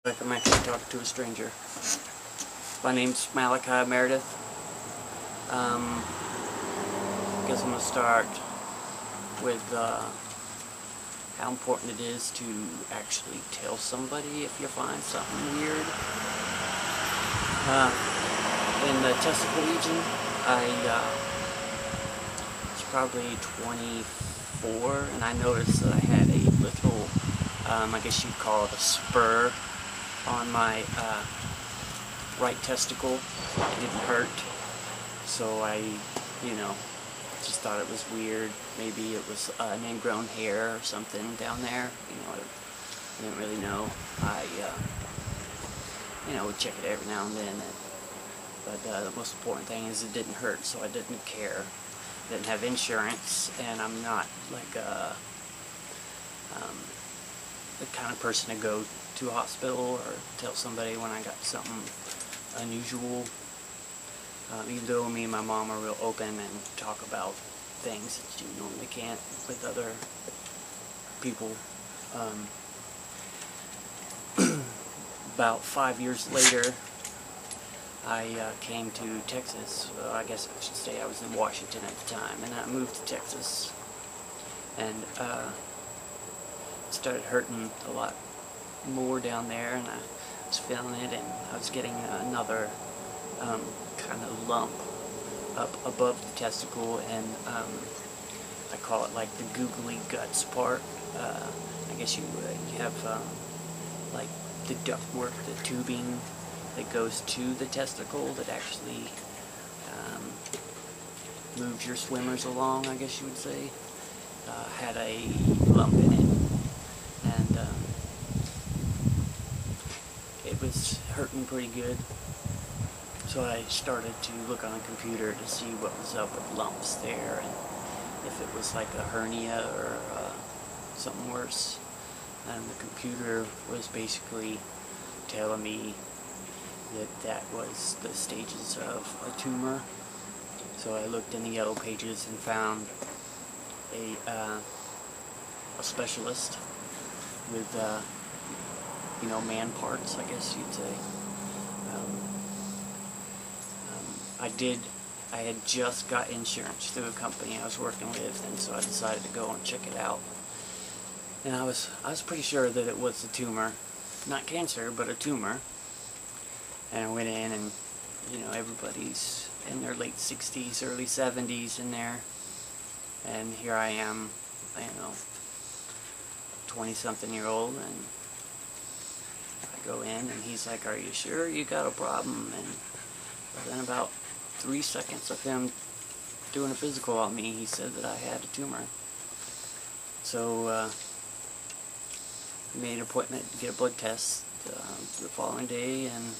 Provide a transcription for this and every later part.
Like I'm actually talking to a stranger. My name's Malachi Meredith. I guess I'm going to start with how important it is to actually tell somebody if you find something weird. In the testicle region, I was probably 24, and I noticed that I had a little, I guess you'd call it a spur on my right testicle. It didn't hurt, so I, just thought it was weird. Maybe it was an ingrown hair or something down there. I didn't really know. I, would check it every now and then. But the most important thing is it didn't hurt, so I didn't care. I didn't have insurance, and I'm not like the kind of person to go to a hospital or tell somebody when I got something unusual. Even though me and my mom are real open and talk about things that you normally can't with other people. About 5 years later, I came to Texas. I guess I should say I was in Washington at the time, and I moved to Texas, and it started hurting a lot more down there, and I was feeling it, and I was getting another kind of lump up above the testicle, and I call it like the googly guts part. I guess you have like the ductwork, the tubing that goes to the testicle that actually moves your swimmers along, I guess you would say. Had a lump in it, and it was hurting pretty good. So I started to look on a computer to see what was up with lumps there, and if it was like a hernia or something worse. And the computer was basically telling me that was the stages of a tumor. So I looked in the yellow pages and found a specialist with man parts, I guess you'd say. I had just got insurance through a company I was working with, and so I decided to go and check it out. And I was pretty sure that it was a tumor, not cancer, but a tumor. And I went in, and everybody's in their late 60s, early 70s in there, and here I am, 20-something-year-old, and I go in, and he's like, "Are you sure you got a problem?" And within about 3 seconds of him doing a physical on me, he said that I had a tumor. So we made an appointment to get a blood test the following day, and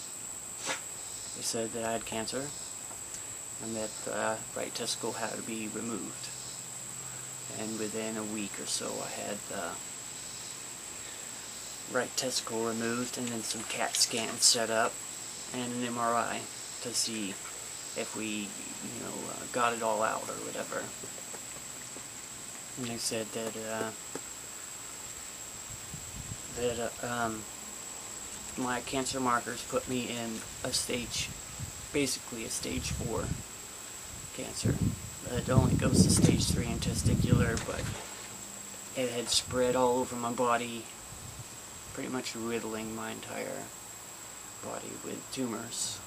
they said that I had cancer and that the right testicle had to be removed. And within a week or so, I had the right testicle removed, and then some CAT scans set up and an MRI to see if we, got it all out or whatever. And they said that my cancer markers put me in basically a stage 4 cancer. It only goes to stage 3 in testicular, but it had spread all over my body, pretty much riddling my entire body with tumors.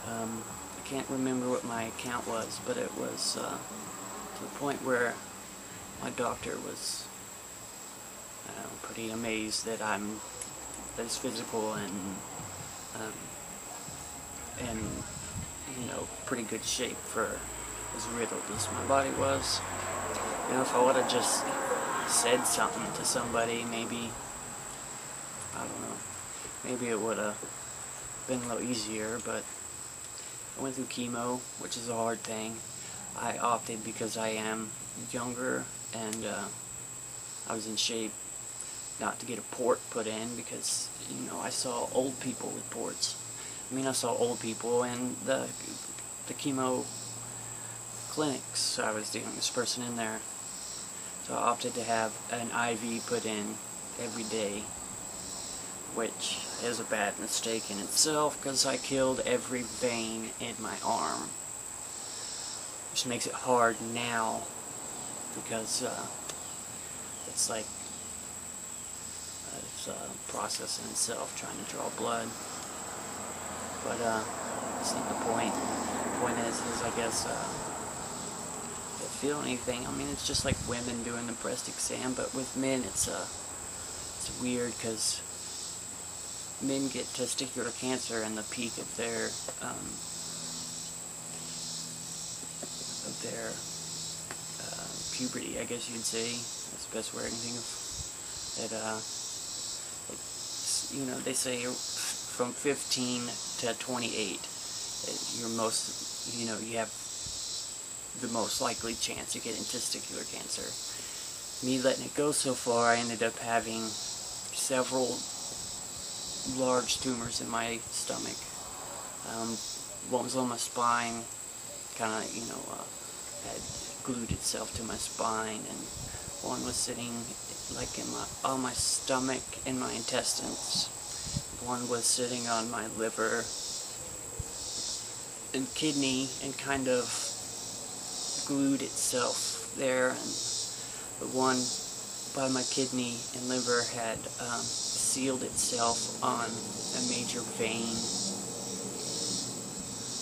I can't remember what my count was, but it was to the point where my doctor was pretty amazed that it's physical and pretty good shape for as riddled as my body was. If I would have just said something to somebody, maybe, I don't know, maybe it would have been a little easier, but I went through chemo, which is a hard thing. I opted because I am younger, and I was in shape not to get a port put in, because I saw old people with ports. I saw old people in the chemo clinics. I was the youngest person in there, so I opted to have an IV put in every day which is a bad mistake in itself because I killed every vein in my arm, which makes it hard now because it's like it's a process in itself trying to draw blood. But that's not the point. The point is I guess don't feel anything. I mean, it's just like women doing the breast exam, but with men it's weird because men get testicular cancer in the peak of their puberty, I guess you'd say. That's the best word I can think of. You know, they say from 15 to 28, you're most, you know, you have the most likely chance of getting testicular cancer. Me letting it go so far, I ended up having several large tumors in my stomach. One was on my spine, kind of, you know, had glued itself to my spine, and one was sitting like on my stomach and my intestines. One was sitting on my liver and kidney and kind of glued itself there, and the one by my kidney and liver had sealed itself on a major vein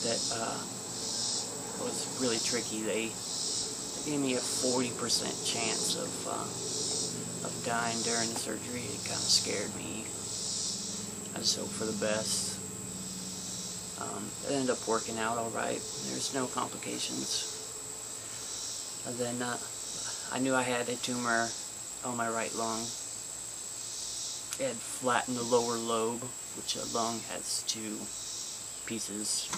that was really tricky. They gave me a 40% chance of dying during the surgery. It kind of scared me. I just hope for the best. It ended up working out alright. There's no complications. And then I knew I had a tumor on my right lung. It had flattened the lower lobe, which a lung has two pieces.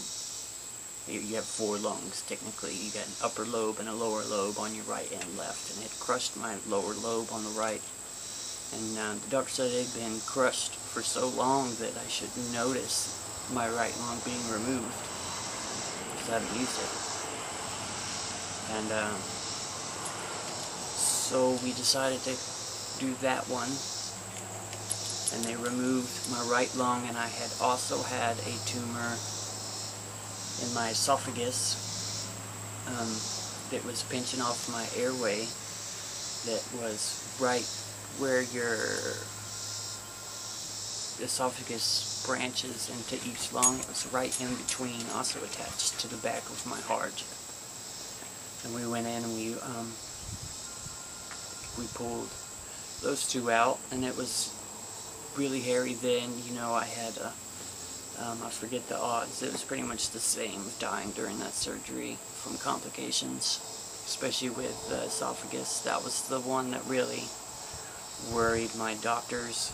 You have four lungs, technically. You got an upper lobe and a lower lobe on your right and left. And it crushed my lower lobe on the right. And the doctor said it had been crushed for so long that I should notice my right lung being removed, because I haven't used it. And so we decided to do that one. And they removed my right lung, and I had also had a tumor in my esophagus that was pinching off my airway, that was right where your esophagus branches into each lung. It was right in between, also attached to the back of my heart. And we went in and we pulled those two out, and it was really hairy then. You know, I had a I forget the odds. It was pretty much the same, dying during that surgery from complications, especially with the esophagus. That was the one that really worried my doctors.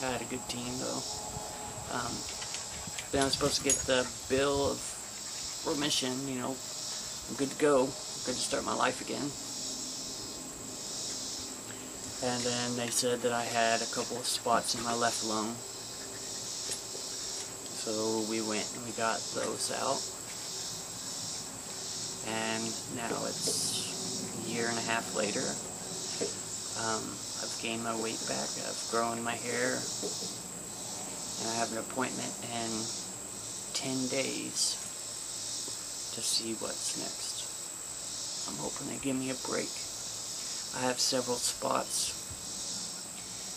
I had a good team though. Then I was supposed to get the bill of remission. You know, I'm good to go. I'm good to start my life again. And then they said that I had a couple of spots in my left lung. So we went and we got those out. And now it's a year and a half later. I've gained my weight back. I've grown my hair. And I have an appointment in 10 days to see what's next. I'm hoping they give me a break. I have several spots.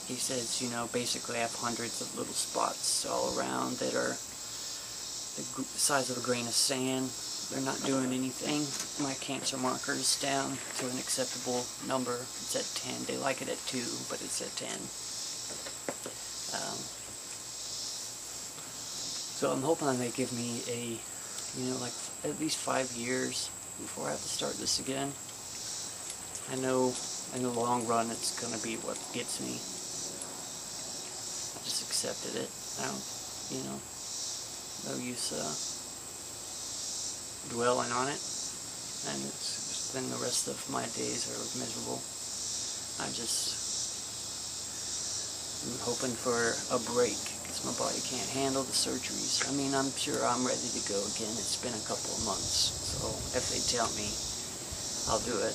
He says, you know, basically I have hundreds of little spots all around that are the size of a grain of sand. They're not doing anything. My cancer marker is down to an acceptable number. It's at 10. They like it at 2, but it's at 10. So I'm hoping they give me a, you know, like at least 5 years before I have to start this again. I know in the long run it's going to be what gets me. I just accepted it. I don't, you know, no use dwelling on it. And it's then the rest of my days are miserable. I'm hoping for a break because my body can't handle the surgeries. I mean, I'm sure I'm ready to go again. It's been a couple of months, so if they tell me, I'll do it.